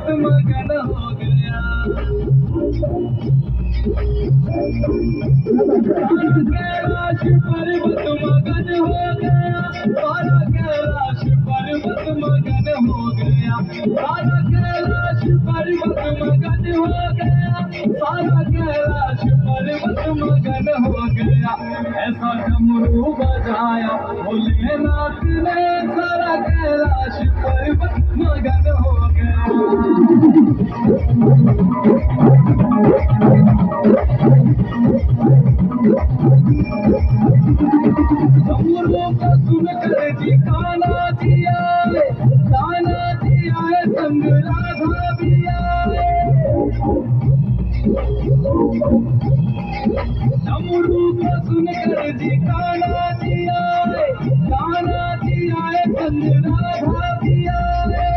पर्वत मगन हो गया। कैलाश पर्वत मगन हो गया, सारा कैलाश पर्वत मगन हो गया, सारा कैलाश पर्वत मगन हो गया, सारा कैलाश पर्वत मगन हो गया। ऐसा डमरू बजाया भोलेनाथ ने, सारा कैलाश पर्वत मगन हो गया। डमरू को सुनकर जी कान्हा जी आए, कान्हा जी आए संग राधा भी आए। डमरू को सुनकर जी कान्हा जी आए, कान्हा जी आए संग राधा भी आए।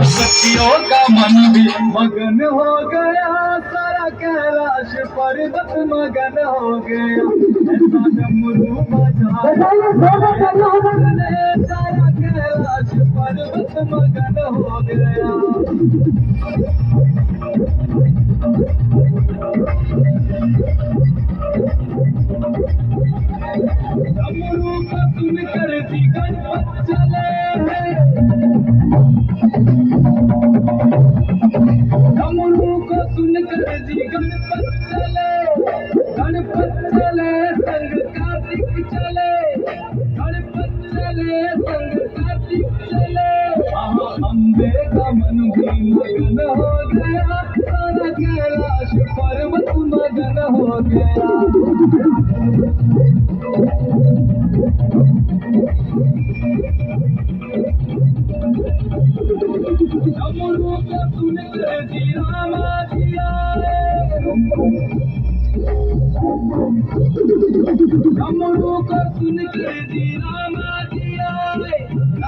सखियों का मन भी मगन हो गया, सारा कैलाश पर्वत मगन हो गया। ऐसा डमरू बजाया सारा कैलाश पर्वत मगन हो गया। डमरू को सुनकर जी गणपत चले हैं, डमरू को सुनकर जी गणपत चले, गणपत चले संग कार्तिक चले, गणपत चले संग कार्तिक चले। अम्बे का मन भी मगन हो गया, सारा कैलाश पर्वत मगन हो गया। डमरू को सुनकर जी रामा जी आए, डमरू को सुनकर जी रामा